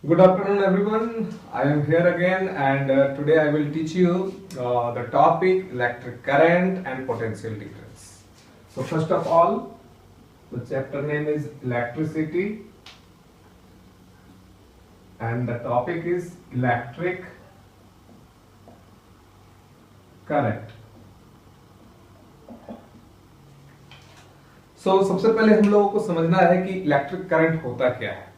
Good afternoon, everyone. I am here again, and today I will teach you the topic electric current and potential difference. So, first of all, the chapter name is electricity, and the topic is electric current. So, सबसे पहले हम लोगों को समझना है कि electric current होता क्या है।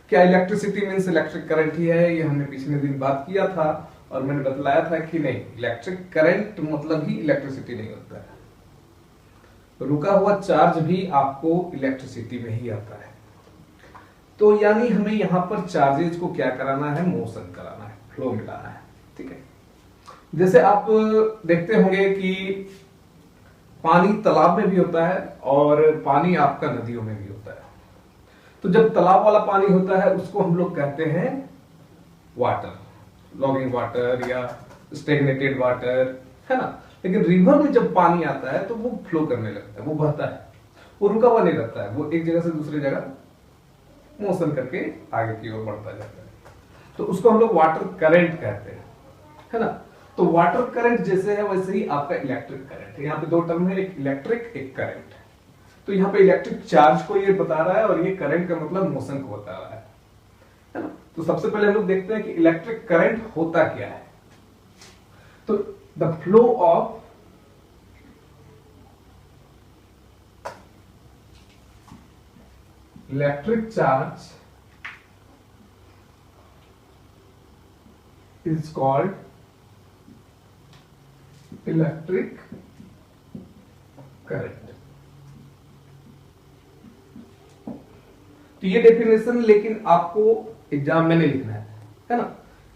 क्या इलेक्ट्रिसिटी मीन्स इलेक्ट्रिक करंट ही है, ये हमने पिछले दिन बात किया था और मैंने बतलाया था कि नहीं, इलेक्ट्रिक करंट मतलब ही इलेक्ट्रिसिटी नहीं होता है। रुका हुआ चार्ज भी आपको इलेक्ट्रिसिटी में ही आता है। तो यानी हमें यहां पर चार्जेज को क्या कराना है, मोशन कराना है, फ्लो मिलाना है। ठीक है, जैसे आप देखते होंगे कि पानी तालाब में भी होता है और पानी आपका नदियों में भी होता है। तो जब तालाब वाला पानी होता है उसको हम लोग कहते हैं वाटर, लॉगिंग वाटर या स्टेगनेटेड वाटर, है ना। लेकिन रिवर में जब पानी आता है तो वो फ्लो करने लगता है, वो बहता है, वो रुका हुआ नहीं रहता है, वो एक जगह से दूसरी जगह मोशन करके आगे की ओर बढ़ता जाता है। तो उसको हम लोग वाटर करंट कहते हैं, है ना। तो वाटर करंट जैसे है वैसे ही आपका इलेक्ट्रिक करंट है। यहाँ पे दो टर्म है, एक इलेक्ट्रिक एक करंट। तो यहाँ पे इलेक्ट्रिक चार्ज को ये बता रहा है और ये करंट का मतलब मोशन को बता रहा है ना। तो सबसे पहले हम लोग देखते हैं कि इलेक्ट्रिक करंट होता क्या है। तो the flow of electric charge is called electric current. तो ये डेफिनेशन लेकिन आपको एग्जाम में नहीं लिखना है ना,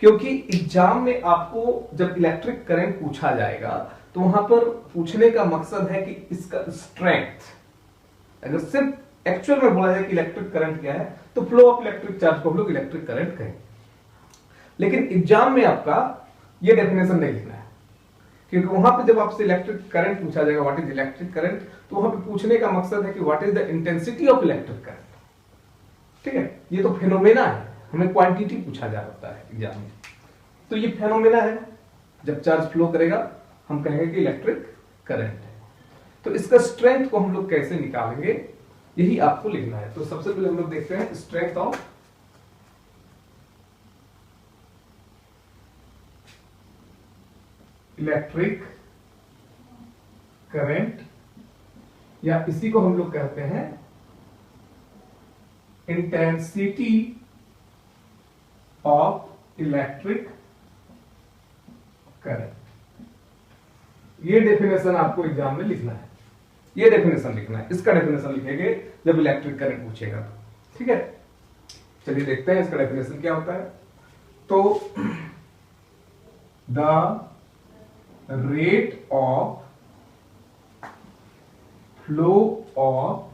क्योंकि एग्जाम में आपको जब इलेक्ट्रिक करंट पूछा जाएगा तो वहां पर पूछने का मकसद है कि इसका स्ट्रेंथ। अगर सिर्फ एक्चुअल में बोला जाए कि इलेक्ट्रिक करंट क्या है तो फ्लो ऑफ इलेक्ट्रिक चार्ज को हम लोग इलेक्ट्रिक करंट कहेंगे। लेकिन एग्जाम में आपका ये डेफिनेशन नहीं लिखना है, क्योंकि वहां पे जब आपसे इलेक्ट्रिक करंट पूछा जाएगा व्हाट इज इलेक्ट्रिक करंट, तो वहां पे पूछने का मकसद है कि what is the intensity of electric current. ठीक है, ये तो फेनोमेना है, हमें क्वांटिटी पूछा जा रहा है एग्जाम में। तो ये फेनोमेना है, जब चार्ज फ्लो करेगा हम कहेंगे कि इलेक्ट्रिक करंट है। तो इसका स्ट्रेंथ को हम लोग कैसे निकालेंगे यही आपको लिखना है। तो सबसे पहले हम लोग देखते हैं स्ट्रेंथ ऑफ इलेक्ट्रिक करंट, या इसी को हम लोग कहते हैं इंटेंसिटी ऑफ इलेक्ट्रिक करंट। ये डेफिनेशन आपको एग्जाम में लिखना है, ये डेफिनेशन लिखना है। इसका डेफिनेशन लिखेंगे जब इलेक्ट्रिक करंट पूछेगा तो। ठीक है, चलिए देखते हैं इसका डेफिनेशन क्या होता है। तो the rate of flow of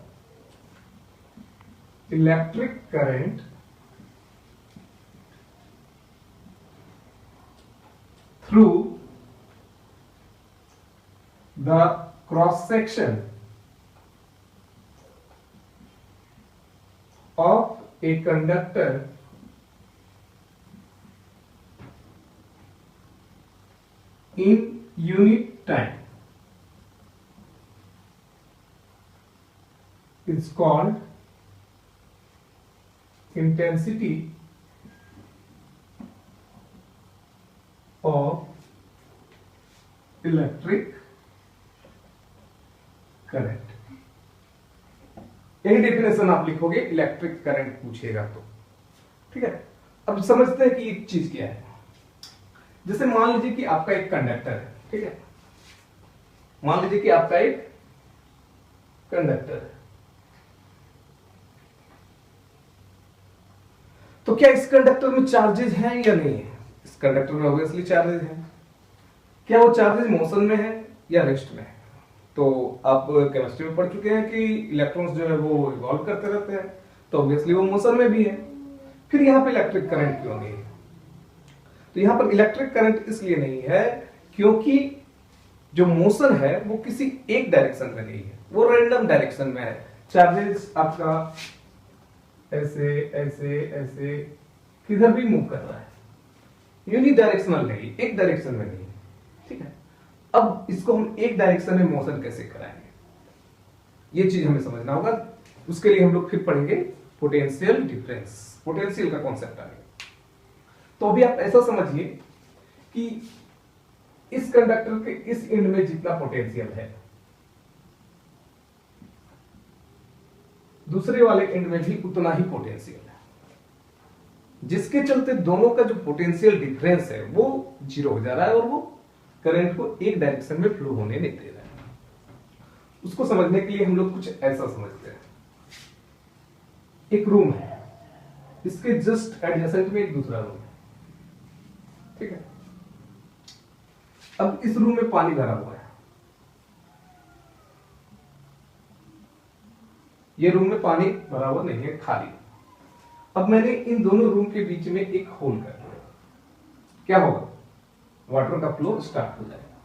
electric current through the cross section of a conductor in unit time is called intensity of electric current। यही डेफिनेशन आप लिखोगे इलेक्ट्रिक करंट पूछेगा तो। ठीक है, अब समझते हैं कि एक चीज क्या है। जैसे मान लीजिए कि आपका एक कंडक्टर है, ठीक है, मान लीजिए कि आपका एक कंडक्टर है। तो क्या इस कंडक्टर में चार्जेस हैं या नहीं है? इस कंडक्टर में ऑब्वियसली चार्जेस हैं। क्या वो चार्जेस मोशन में है या रेस्ट में है? तो आप केमिस्ट्री में पढ़ चुके हैं कि इलेक्ट्रॉन्स जो है वो इवॉल्व करते रहते हैं, तो ऑब्वियसली वो मोशन में भी है। फिर यहां पे इलेक्ट्रिक करंट क्यों नहीं है? तो यहां पर इलेक्ट्रिक करंट इसलिए नहीं है क्योंकि जो मोशन है वो किसी एक डायरेक्शन में नहीं है, वो रैंडम डायरेक्शन में है। चार्जेस आपका ऐसे ऐसे ऐसे किधर भी मूव कर रहा है, यूनिडायरेक्शनल नहीं, एक डायरेक्शन में नहीं, ठीक है। अब इसको हम एक डायरेक्शन में मोशन कैसे कराएंगे, ये चीज हमें समझना होगा। उसके लिए हम लोग फिर पढ़ेंगे पोटेंशियल डिफरेंस, पोटेंशियल का कॉन्सेप्ट आएगा। तो अभी आप ऐसा समझिए कि इस कंडक्टर के इस एंड में जितना पोटेंशियल है, दूसरे वाले एंड में भी उतना ही पोटेंशियल है, जिसके चलते दोनों का जो पोटेंशियल डिफरेंस है वो जीरो हो जा रहा है और वो करंट को एक डायरेक्शन में फ्लो होने नहीं दे रहा है। उसको समझने के लिए हम लोग कुछ ऐसा समझते हैं। एक रूम है, इसके जस्ट एडजेसेंट में एक दूसरा रूम है, ठीक है। अब इस रूम में पानी भरा हुआ है, ये रूम में पानी भरा हुआ नहीं है, खाली। अब मैंने इन दोनों रूम के बीच में एक होल कर दिया, क्या होगा, वाटर का फ्लो स्टार्ट हो जाएगा।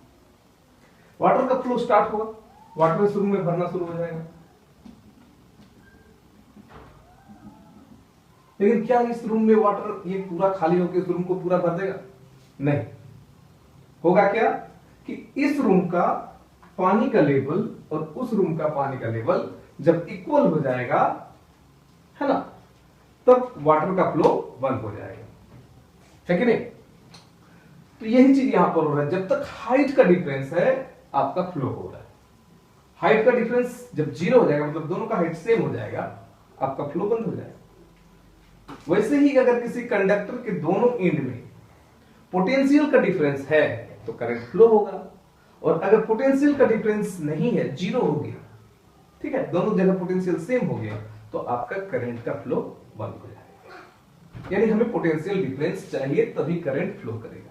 वाटर का फ्लो स्टार्ट होगा, वाटर इस रूम में भरना शुरू हो जाएगा। लेकिन क्या इस रूम में वाटर ये पूरा खाली होकर इस रूम को पूरा भर देगा, नहीं। होगा क्या कि इस रूम का पानी का लेवल और उस रूम का पानी का लेवल जब इक्वल हो जाएगा, है ना, तब वाटर का फ्लो बंद हो जाएगा, है कि नहीं। तो यही चीज यहां पर हो रहा है, जब तक हाइट का डिफरेंस है आपका फ्लो हो रहा है। हाइट का डिफरेंस जब जीरो हो जाएगा, मतलब दोनों का हाइट सेम हो जाएगा, आपका फ्लो बंद हो जाएगा। वैसे ही अगर किसी कंडक्टर के दोनों एंड में पोटेंशियल का डिफरेंस है तो करंट फ्लो होगा, और अगर पोटेंशियल का डिफरेंस नहीं है, जीरो हो गया, ठीक है, दोनों जगह पोटेंशियल सेम हो गया, तो आपका करंट का फ्लो बंद हो जाएगा। यानी हमें पोटेंशियल डिफरेंस चाहिए तभी करंट फ्लो करेगा,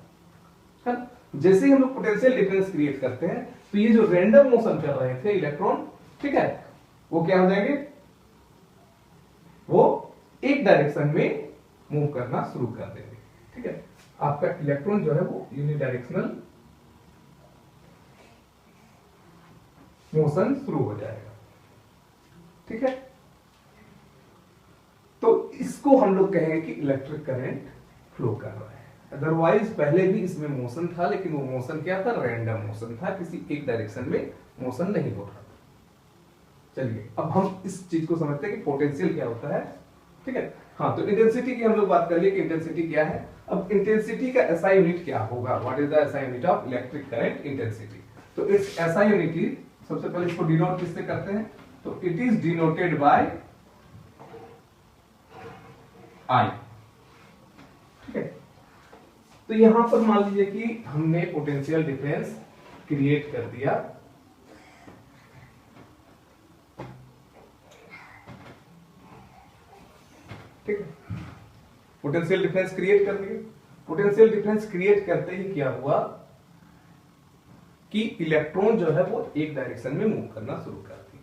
है ना। जैसे ही हम लोग पोटेंशियल डिफरेंस क्रिएट करते हैं तो ये जो रैंडम मोशन कर रहे थे इलेक्ट्रॉन, ठीक है, वो क्या हो जाएंगे, वो एक डायरेक्शन में मूव करना शुरू कर देंगे, ठीक है। आपका इलेक्ट्रॉन जो है वो यूनिडायरेक्शनल मोशन शुरू हो जाएगा, ठीक है। तो इसको हम लोग कहेंगे कि इलेक्ट्रिक करंट फ्लो कर रहा है। अदरवाइज पहले भी इसमें मोशन था, लेकिन वो मोशन क्या था, रैंडम मोशन था, किसी एक डायरेक्शन में मोशन नहीं हो रहा था। चलिए अब हम इस चीज को समझते हैं कि पोटेंशियल क्या होता है, ठीक है। हाँ, तो इंटेंसिटी की हम लोग बात कर लिए कि इंटेंसिटी क्या है। अब इंटेंसिटी का एसआई यूनिट क्या होगा, what is the SI unit of electric current, intensity. तो इट्स एसआई यूनिट, सबसे पहले इसको डिनोट किससे करते हैं, तो इट इज डिनोटेड बाय आई, ठीक है। तो यहां पर मान लीजिए कि हमने पोटेंशियल डिफरेंस क्रिएट कर दिया, ठीक है, पोटेंशियल डिफरेंस क्रिएट कर दिया। पोटेंशियल डिफरेंस क्रिएट करते ही क्या हुआ कि इलेक्ट्रॉन जो है वो एक डायरेक्शन में मूव करना शुरू कर दिया,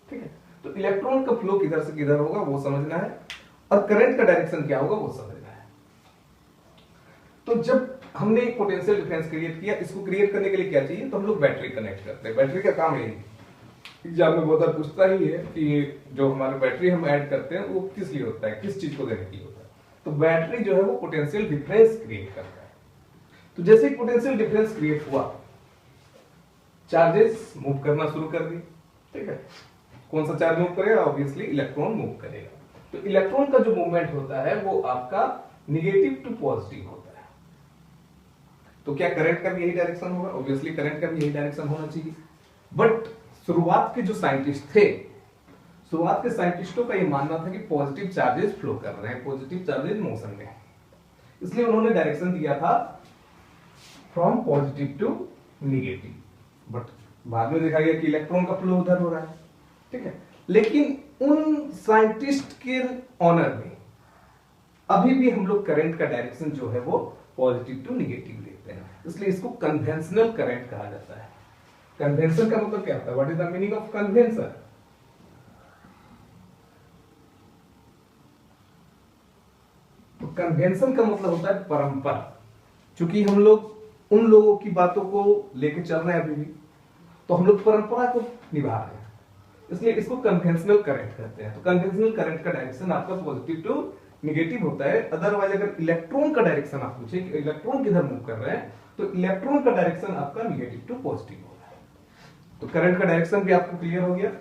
ठीक है। तो इलेक्ट्रॉन का फ्लो किधर से किधर होगा वो समझना है, और करंट का डायरेक्शन क्या होगा वो समझना है। तो जब हमने एक पोटेंशियल डिफरेंस क्रिएट किया, इसको क्रिएट करने के लिए क्या चाहिए, तो हम लोग बैटरी कनेक्ट करते हैं। बैटरी का काम यही, एग्जाम में बहुत बार पूछता ही है कि जो हमारे बैटरी हम ऐड करते हैं वो किस लिए होता है, किस चीज को देने के लिए होता है। तो बैटरी जो है वो पोटेंशियल डिफरेंस क्रिएट करता है। तो जैसे ही पोटेंशियल डिफरेंस क्रिएट हुआ, चार्जेस मूव करना शुरू कर दिए, ठीक है। कौन सा चार्ज मूव करेगा, ऑब्वियसली इलेक्ट्रॉन मूव करेगा। तो इलेक्ट्रॉन का जो मूवमेंट होता है वो आपका निगेटिव टू पॉजिटिव होता है। तो क्या करंट का भी यही डायरेक्शन होगा, ऑब्वियसली करंट का भी यही डायरेक्शन होना चाहिए। बट शुरुआत के जो साइंटिस्ट थे, शुरुआत के साइंटिस्टों का ये मानना था कि पॉजिटिव चार्जेस फ्लो कर रहे हैं, पॉजिटिव चार्जेस मोशन में, इसलिए उन्होंने डायरेक्शन दिया था from positive to negative. But बाद में देखा गया कि इलेक्ट्रॉन का फ्लो उधर हो रहा है, ठीक है। लेकिन उन साइंटिस्ट के ऑनर में अभी भी हम लोग करंट का डायरेक्शन जो है वो पॉजिटिव टू निगेटिव लेते हैं, इसलिए इसको कन्वेंशनल करंट कहा जाता है। कन्वेंशन का मतलब क्या होता है, what is the meaning of convention. तो कन्वेंशन का मतलब होता है परंपरा। क्योंकि हम लोग उन लोगों की बातों को लेकर चल रहे हैं अभी भी, तो हम लोग परंपरा को निभा रहे हैं। इसलिए इसको कन्वेंशनल करंट कहते हैं। तो कन्वेंशनल करंट का डायरेक्शन आपका पॉजिटिव टू नेगेटिव होता है। अदरवाइज अगर इलेक्ट्रॉन का डायरेक्शन आप पूछे कि इलेक्ट्रॉन किधर मूव कर रहे हैं, तो इलेक्ट्रॉन का डायरेक्शन आपका नेगेटिव टू पॉजिटिव होगा। तो करंट का डायरेक्शन भी आपको क्लियर हो गया।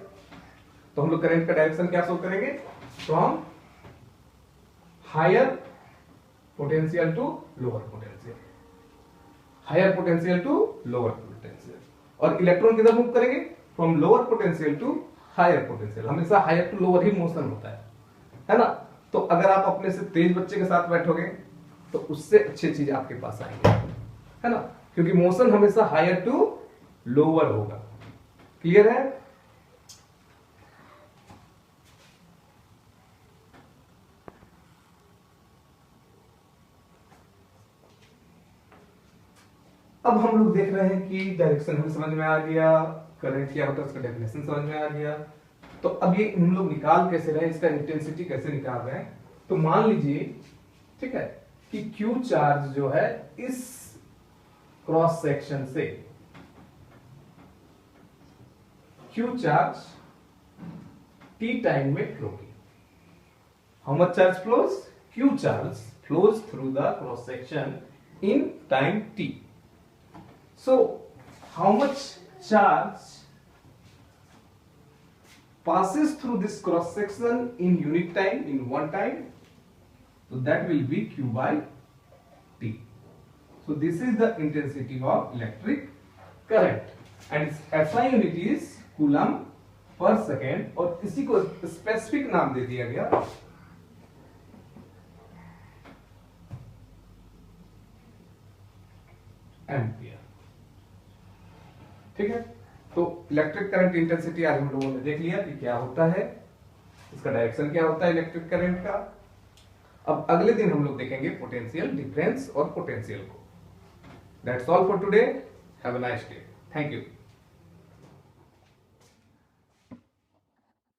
तो हम लोग करंट का डायरेक्शन क्या शो करेंगे, from higher potential to lower potential, higher potential to lower potential. और इलेक्ट्रॉन किधर मूव करेंगे, from lower potential to higher potential. हमेशा हायर टू लोअर ही मोशन होता है ना। तो अगर आप अपने से तेज बच्चे के साथ बैठोगे तो उससे अच्छी चीज आपके पास आएंगे, है ना, क्योंकि मोशन हमेशा हायर टू लोअर होगा। क्लियर है? अब हम लोग देख रहे हैं कि डायरेक्शन हमें समझ में आ गया, करंट क्या होता है उसका डेफिनेशन समझ में आ गया। तो अब ये हम लोग निकाल कैसे रहे, इसका इंटेंसिटी कैसे निकाल रहे हैं। तो मान लीजिए, ठीक है, कि क्यू चार्ज जो है इस क्रॉस सेक्शन से, क्यू चार्ज टी टाइम में फ्लो की। How much charge flows, Q charge flows through the cross section in time T. So, how much charge passes through this cross section in unit time, in one time? So that will be Q by T. So this is the intensity of electric current, and its SI unit is coulomb per second, और इसी को specific नाम दे दिया गया ampere. ठीक है, तो electric current intensity आज हम लोगों ने देख लिया कि क्या होता है, इसका डायरेक्शन क्या होता है इलेक्ट्रिक करंट का। अब अगले दिन हम लोग देखेंगे पोटेंशियल डिफरेंस और पोटेंशियल को। That's all for today, have a nice day, thank you.